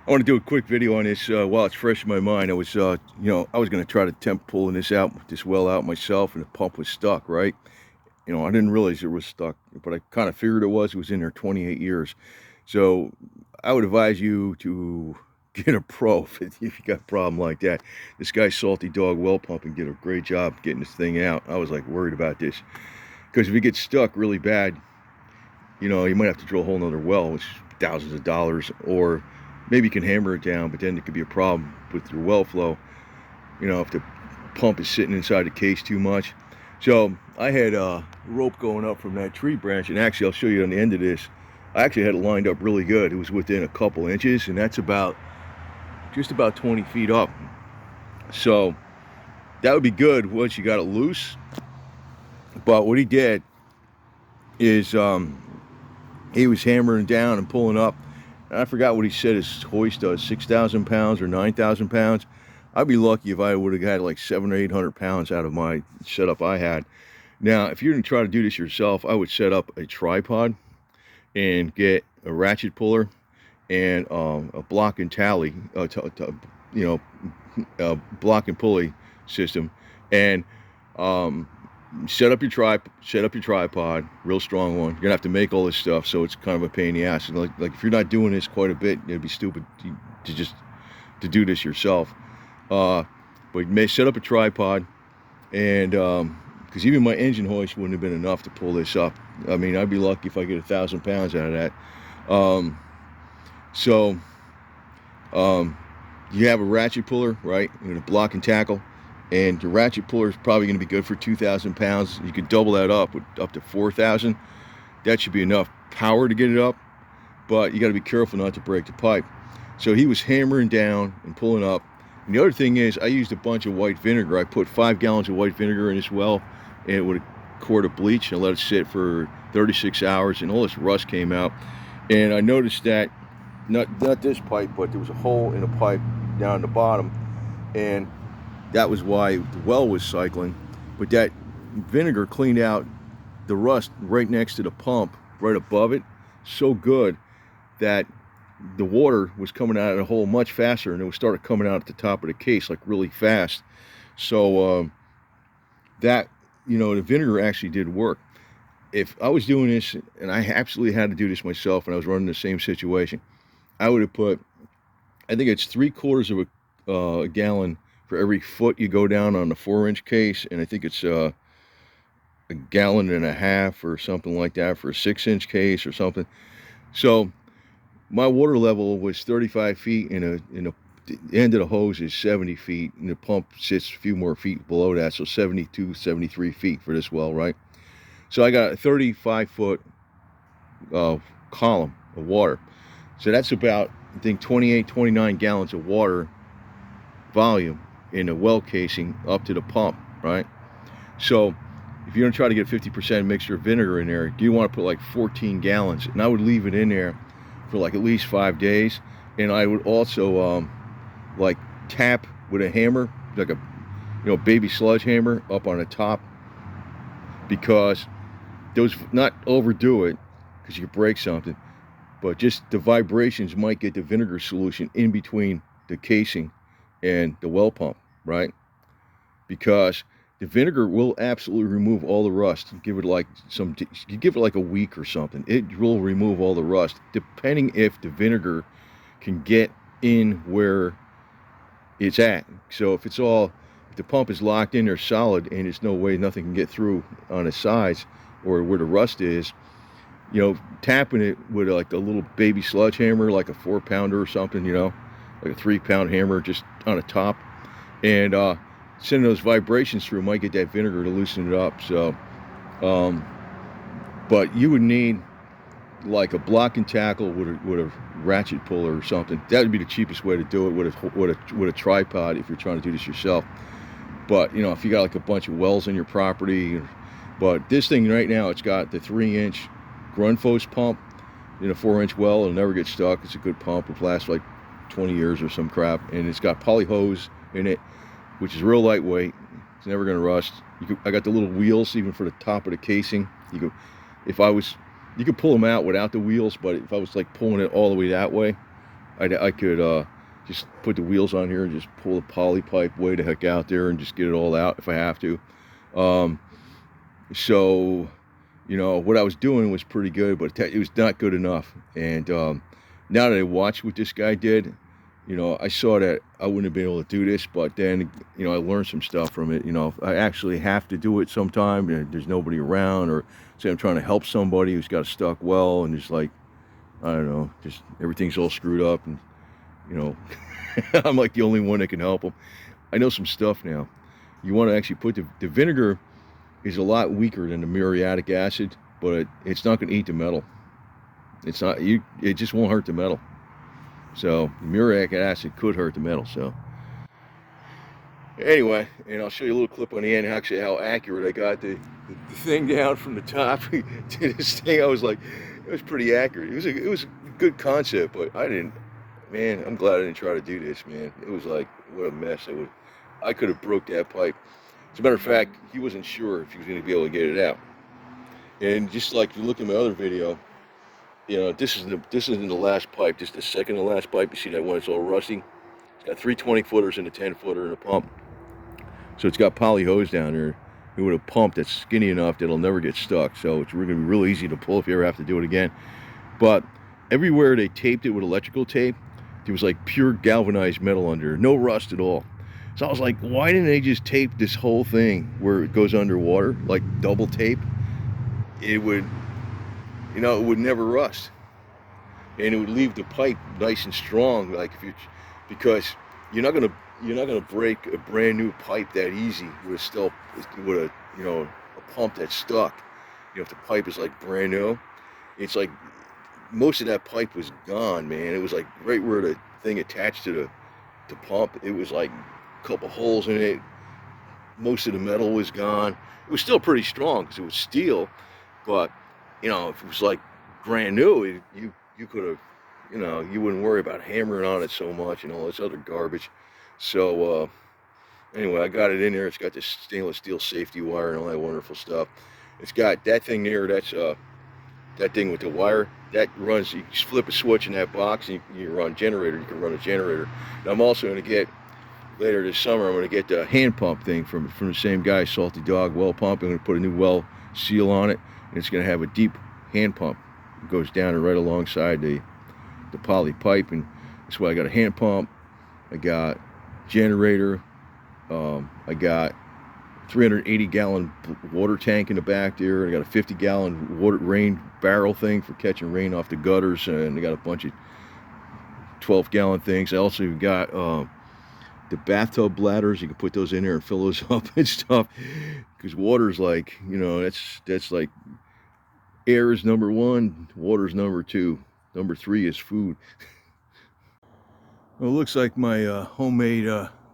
I want to do a quick video on this while it's fresh in my mind. I was going to try to attempt pulling this well out myself, and the pump was stuck, right? I didn't realize it was stuck, but I kind of figured it was. It was in there 28 years. So I would advise you to get a pro if you got a problem like that. This guy, Salty Dog Well Pumping, did a great job getting this thing out. I was like worried about this because if it gets stuck really bad, you might have to drill a whole nother well, which is thousands of dollars, or maybe you can hammer it down, but then it could be a problem with your well flow, if the pump is sitting inside the case too much. So I had a rope going up from that tree branch, and actually I'll show you on the end of this. I actually had it lined up really good. It was within a couple inches, and that's just about 20 feet up. So that would be good once you got it loose. But what he did is he was hammering down and pulling up. And I forgot what he said his hoist does, 6,000 pounds or 9,000 pounds. I'd be lucky if I would have had like 700 or 800 pounds out of my setup I had. Now, if you're going to try to do this yourself, I would set up a tripod and get a ratchet puller and a block and tally, block and pulley system, and set up your tripod, real strong one. You're gonna have to make all this stuff, so it's kind of a pain in the ass. And like if you're not doing this quite a bit, it'd be stupid to do this yourself. But you may set up a tripod, and because even my engine hoist wouldn't have been enough to pull this up. I mean, I'd be lucky if I get 1,000 pounds out of that. So you have a ratchet puller, right? You're gonna block and tackle. And your ratchet puller is probably going to be good for 2,000 pounds. You could double that up with up to 4,000. That should be enough power to get it up, but you got to be careful not to break the pipe. So he was hammering down and pulling up. And the other thing is, I used a bunch of white vinegar. I put 5 gallons of white vinegar in this well, and with a quart of bleach, and let it sit for 36 hours, and all this rust came out. And I noticed that not this pipe, but there was a hole in a pipe down the bottom, and that was why the well was cycling. But that vinegar cleaned out the rust right next to the pump, right above it, so good that the water was coming out of the hole much faster, and it started coming out at the top of the case like really fast. So that, the vinegar actually did work. If I was doing this, and I absolutely had to do this myself, and I was running the same situation, I would have put, I think it's 3/4 of a gallon for every foot you go down on the 4-inch case, and I think it's a gallon and a half or something like that for a 6-inch case or something. So my water level was 35 feet, and the end of the hose is 70 feet, and the pump sits a few more feet below that, so 72, 73 feet for this well, right? So I got a 35-foot column of water. So that's about, I think, 28, 29 gallons of water volume in the well casing up to the pump, right? So if you're gonna try to get 50% mixture of vinegar in there, you want to put like 14 gallons, and I would leave it in there for like at least 5 days. And I would also like tap with a hammer, like a baby sludge hammer, up on the top, because those, not overdo it because you could break something, but just the vibrations might get the vinegar solution in between the casing and the well pump, right? Because the vinegar will absolutely remove all the rust. Give it like you give it like a week or something. It will remove all the rust, depending if the vinegar can get in where it's at. So if the pump is locked in there solid, and there's no way nothing can get through on the sides or where the rust is, tapping it with like a little baby sludge hammer, like a 4-pounder or something, like a 3-pound hammer just on the top, and sending those vibrations through might get that vinegar to loosen it up. So but you would need like a block and tackle with a ratchet puller or something. That would be the cheapest way to do it, with a tripod, if you're trying to do this yourself. But if you got like a bunch of wells on your property, but this thing right now, it's got the 3-inch Grundfos pump in a 4-inch well. It'll never get stuck. It's a good pump. It lasts like 20 years or some crap, and it's got poly hose in it, which is real lightweight. It's never going to rust. I got the little wheels even for the top of the casing. You could pull them out without the wheels, but if I was like pulling it all the way that way, I could just put the wheels on here and just pull the poly pipe way the heck out there and just get it all out if I have to. Um, so, you know, what I was doing was pretty good, but it was not good enough. And now that I watched what this guy did, you know, I saw that I wouldn't have been able to do this, but then, you know, I learned some stuff from it. You know, if I actually have to do it sometime and there's nobody around, or say I'm trying to help somebody who's got a stuck well and just like, I don't know, just everything's all screwed up and, you know, I'm like the only one that can help them. I know some stuff now. You want to actually put the vinegar is a lot weaker than the muriatic acid, but it's not going to eat the metal. It's not, it just won't hurt the metal. So muriatic acid could hurt the metal. So anyway, and I'll show you a little clip on the end, actually how accurate I got the thing down from the top to this thing. I was like, it was pretty accurate. It was a good concept, but I didn't. Man, I'm glad I didn't try to do this, man. It was like, what a mess. I could have broke that pipe. As a matter of fact, he wasn't sure if he was going to be able to get it out. And just like you look at my other video, you know, this isn't the last pipe. This is the second to last pipe. You see that one? It's all rusty. It's got 3 20-footers and a 10-footer and a pump. So it's got poly hose down there with a pump that's skinny enough that it'll never get stuck. So it's going to be real easy to pull if you ever have to do it again. But everywhere they taped it with electrical tape, there was like pure galvanized metal under, no rust at all. So I was like, why didn't they just tape this whole thing where it goes underwater, like double tape? It would, you know, it would never rust. And it would leave the pipe nice and strong, like because you're not gonna break a brand new pipe that easy with a you know, a pump that's stuck. You know, if the pipe is like brand new, it's like most of that pipe was gone, man. It was like right where the thing attached to the pump, it was like a couple holes in it. Most of the metal was gone. It was still pretty strong because it was steel, but you know, if it was like brand new, you could have, you know, you wouldn't worry about hammering on it so much and all this other garbage. So anyway, I got it in there. It's got this stainless steel safety wire and all that wonderful stuff. It's got that thing there. That's that thing with the wire that runs. You just flip a switch in that box and you run generator. You can run a generator. And I'm also going to get later this summer. I'm going to get the hand pump thing from the same guy, Salty Dog well pump. I'm going to put a new well seal on it, and it's going to have a deep hand pump. It goes down and right alongside the poly pipe, and that's why I got a hand pump. I got generator. I got 380-gallon water tank in the back there. I got a 50-gallon rain barrel thing for catching rain off the gutters, and I got a bunch of 12-gallon things. I also got the bathtub bladders. You can put those in there and fill those up and stuff, because water's like, you know, that's like air is number 1, water's number 2, number 3 is food. Well, it looks like my homemade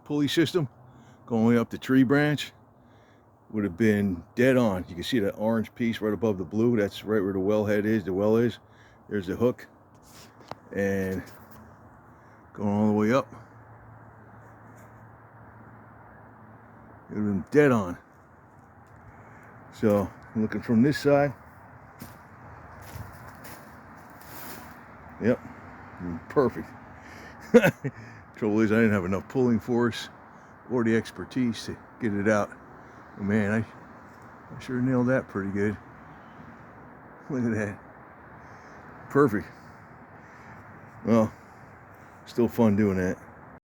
pulley system going up the tree branch would have been dead on. You can see that orange piece right above the blue. That's right where the wellhead is, the well is. There's the hook, and going all the way up, it would have been dead on. So looking from this side, yep, perfect. Trouble is I didn't have enough pulling force or the expertise to get it out. Oh, man, I sure nailed that pretty good. Look at that. Perfect. Well, still fun doing that.